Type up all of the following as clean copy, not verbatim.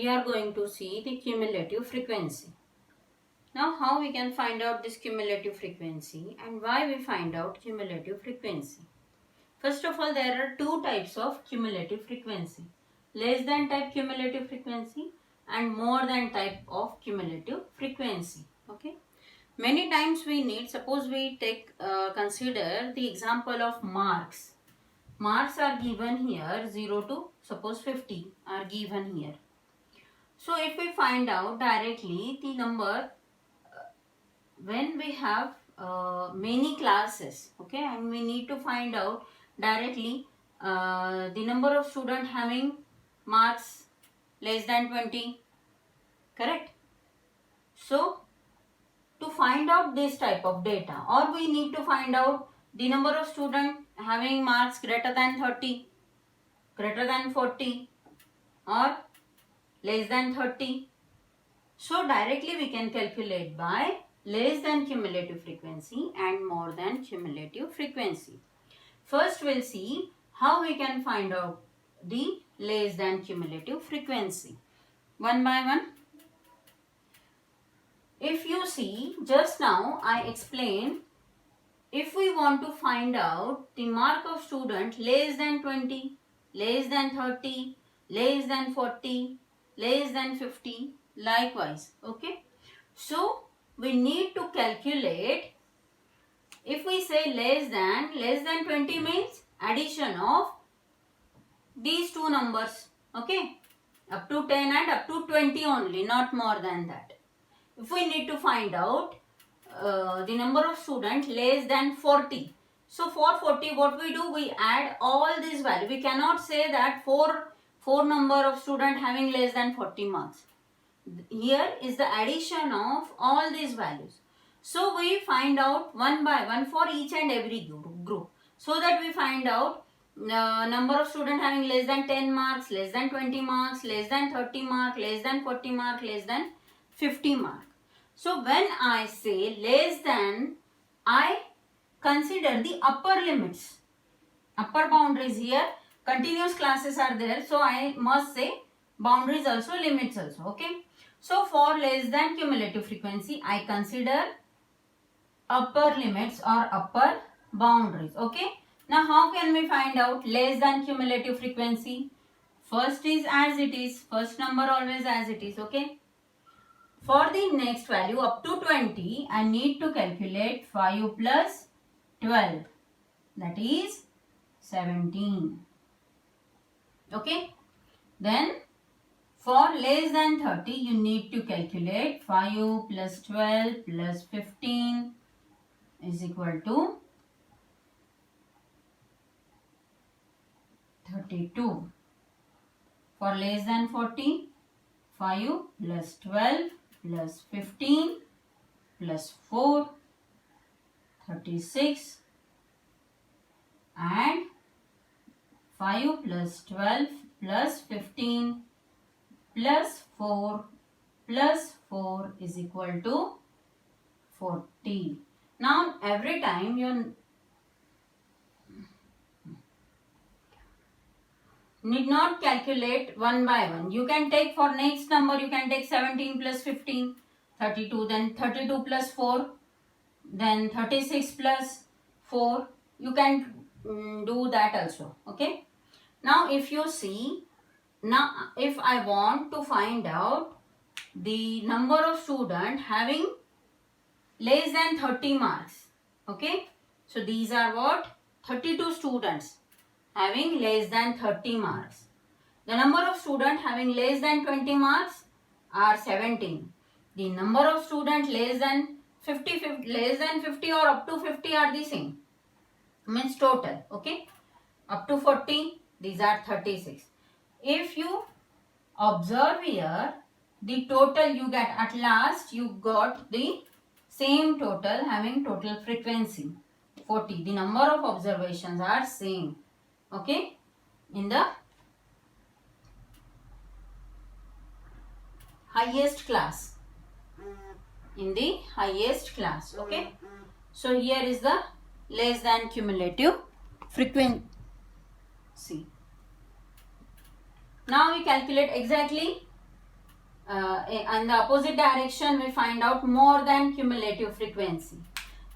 we are going to see the cumulative frequency. Now how we can find out this cumulative frequency and why we find out cumulative frequency. First of all, there are two types of cumulative frequency. Less than type cumulative frequency and more than type of cumulative frequency. Okay. Many times we need, suppose we consider the example of marks. Marks are given here 0 to suppose 50 are given here. So if we find out directly the number when we have many classes, okay, and we need to find out directly the number of students having marks less than 20, correct? So to find out this type of data, or we need to find out the number of students having marks greater than 30, greater than 40 or less than 30. So directly we can calculate by less than cumulative frequency and more than cumulative frequency. First we'll see how we can find out the less than cumulative frequency. One by one. If you see, just now I explained, if we want to find out the mark of student less than 20, less than 30, less than 40, less than 50, likewise, okay. So we need to calculate, if we say less than 20 means addition of these two numbers, okay, up to 10 and up to 20 only, not more than that. If we need to find out the number of students less than 40, so for 40 what we do, we add all these values. We cannot say that four number of students having less than 40 marks. Here is the addition of all these values. So we find out one by one for each and every group, so that we find out number of students having less than 10 marks, less than 20 marks, less than 30 marks, less than 40 marks, less than 50 marks. So when I say less than, I consider the upper limits, upper boundaries. Here continuous classes are there, so I must say boundaries also, limits also, okay. So for less than cumulative frequency, I consider upper limits or upper boundaries, okay. Now how can we find out less than cumulative frequency? First is as it is, first number always as it is, okay. For the next value up to 20, I need to calculate 5 plus 12, that is 17, okay. Then for less than 30, you need to calculate 5 plus 12 plus 15 is equal to 32. For less than 40, 5 plus 12 plus 15 plus 4, 36, and 5 plus 12 plus 15 plus 4 is equal to 40. Now every time you need not calculate one by one. You can take for next number, you can take 17 plus 15, 32, then 32 plus 4, then 36 plus 4. You can do that also, okay. Now if you see, now if I want to find out the number of students having less than 30 marks, okay. So these are what? 32 students having less than 30 marks. The number of students having less than 20 marks are 17. The number of students less than 50 or up to 50 are the same. Means total, okay. Up to 40, these are 36. If you observe here, the total you get, at last you got the same total having total frequency 40. The number of observations are same, okay, in the highest class, okay. So here is the less than cumulative frequency. Now we calculate exactly in the opposite direction we find out more than cumulative frequency.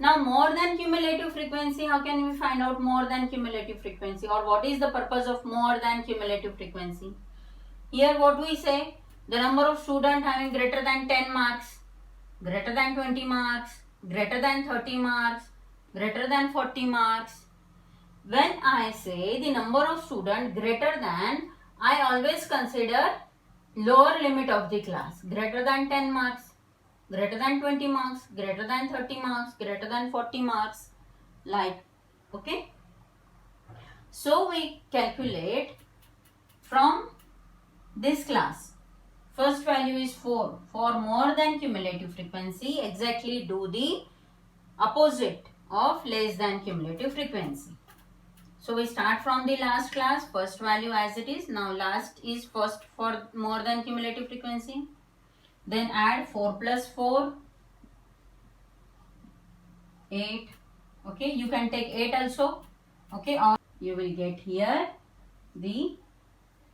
Now more than cumulative frequency, how can we find out more than cumulative frequency, or what is the purpose of more than cumulative frequency? Here what we say, the number of students having greater than 10 marks, greater than 20 marks, greater than 30 marks, greater than 40 marks. When I say the number of students greater than, I always consider lower limit of the class, greater than 10 marks, greater than 20 marks, greater than 30 marks, greater than 40 marks, like, okay. So we calculate from this class. First value is 4. For more than cumulative frequency, exactly do the opposite of less than cumulative frequency. So we start from the last class, first value as it is. Now last is first for more than cumulative frequency. Then add 4 plus 4, 8. Okay, you can take 8 also. Okay, or you will get here the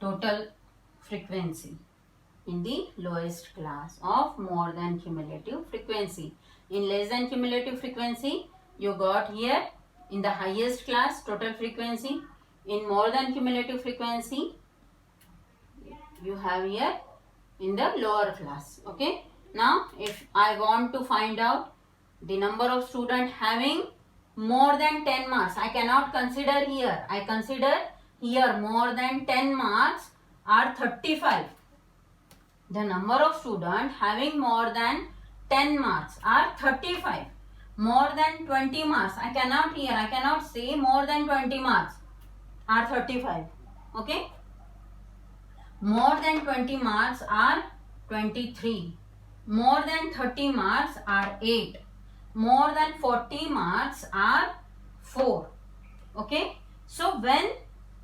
total frequency in the lowest class of more than cumulative frequency. In less than cumulative frequency, you got here in the highest class total frequency. In more than cumulative frequency, you have here in the lower class. Okay. Now if I want to find out the number of students having more than 10 marks, I cannot consider here. I consider here more than 10 marks are 35. The number of students having more than 10 marks are 35. More than 20 marks, I cannot say more than 20 marks are 35. Okay. More than 20 marks are 23. More than 30 marks are 8. More than 40 marks are 4. Okay. So when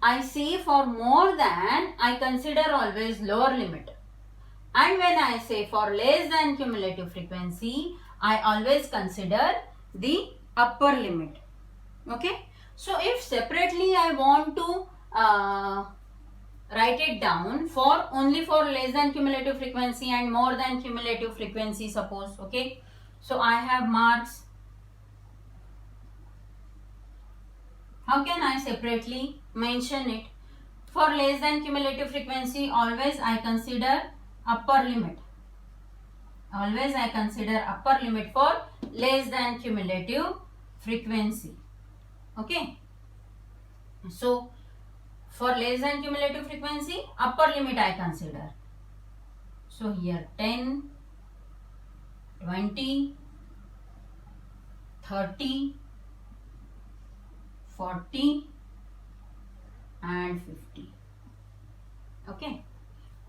I say for more than, I consider always lower limit. And when I say for less than cumulative frequency, I always consider the upper limit. Okay. So if separately I want to write it down for only for less than cumulative frequency and more than cumulative frequency, suppose. Okay. So I have marks. How can I separately mention it? For less than cumulative frequency, always I consider upper limit. Always I consider upper limit for less than cumulative frequency. Okay. So for less than cumulative frequency, upper limit I consider. So here 10, 20, 30, 40 and 50. Okay.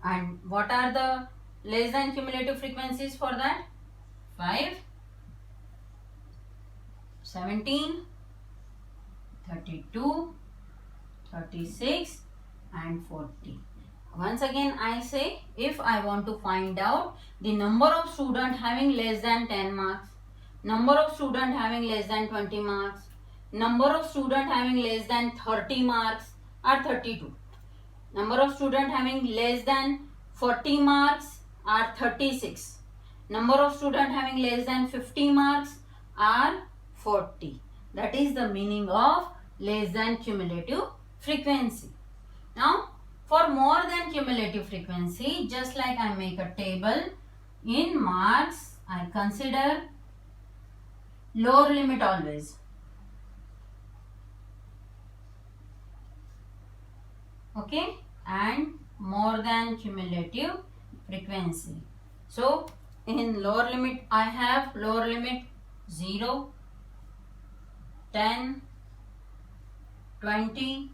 And what are the less than cumulative frequencies for that? 5, 17, 32, 36 and 40. Once again I say, if I want to find out the number of students having less than 10 marks, number of students having less than 20 marks, number of students having less than 30 marks are 32. Number of students having less than 40 marks are 36. Number of students having less than 50 marks are 40. That is the meaning of less than cumulative frequency. Now for more than cumulative frequency, just like I make a table, in marks I consider lower limit always. Okay, and more than cumulative frequency. So in lower limit I have lower limit 0, 10, 20,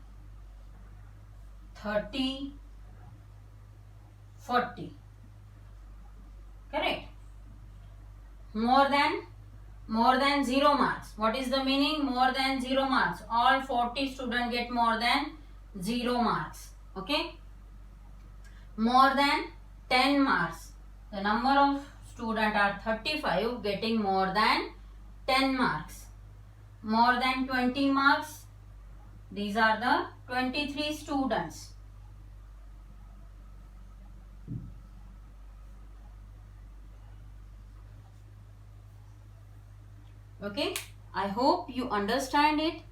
30, 40. Correct. More than 0 marks. What is the meaning? More than 0 marks. All 40 students get more than 0 marks. Okay. More than 10 marks. The number of students are 35 getting more than 10 marks. More than 20 marks. These are the 23 students. Okay, I hope you understand it.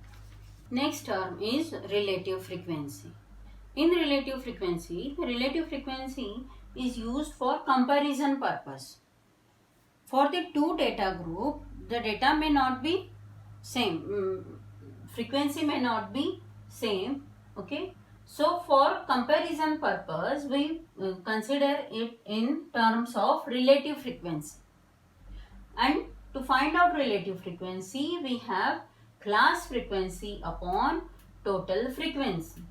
Next term is relative frequency. In relative frequency, the relative frequency is used for comparison purpose. For the two data group, the data may not be same. Frequency may not be same. Okay. So for comparison purpose, we consider it in terms of relative frequency. And to find out relative frequency, we have class frequency upon total frequency.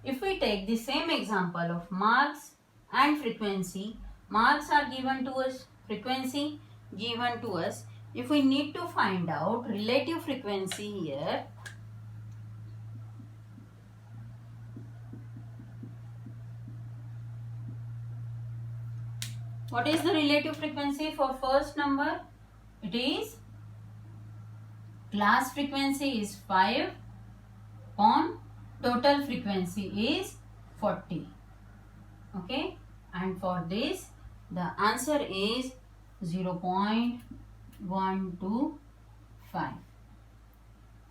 If we take the same example of marks and frequency, marks are given to us, frequency given to us. If we need to find out relative frequency here, what is the relative frequency for first number? It is class frequency is 5 on total frequency is 40. Okay, and for this the answer is 0.125.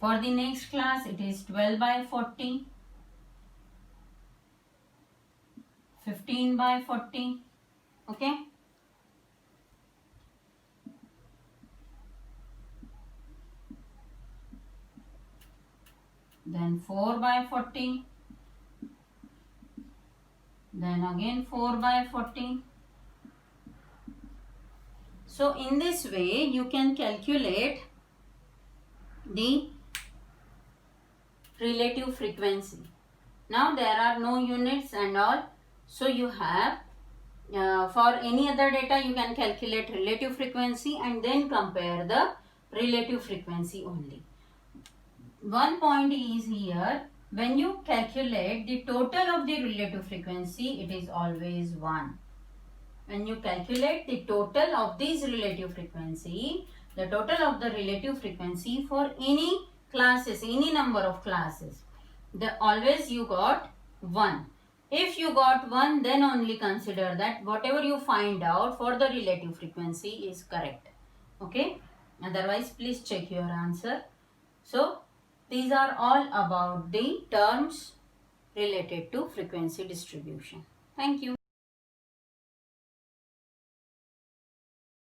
For the next class it is 12 by 40, 15 by 40. Okay, then 4 by 40, then again 4 by 40. So in this way you can calculate the relative frequency. Now there are no units and all, so you have for any other data you can calculate relative frequency and then compare the relative frequency only. One point is here, when you calculate the total of the relative frequency, it is always 1. When you calculate the total of these relative frequency, the total of the relative frequency for any classes, any number of classes, always you got 1. If you got 1, then only consider that whatever you find out for the relative frequency is correct. Okay? Otherwise, please check your answer. So, these are all about the terms related to frequency distribution. Thank you.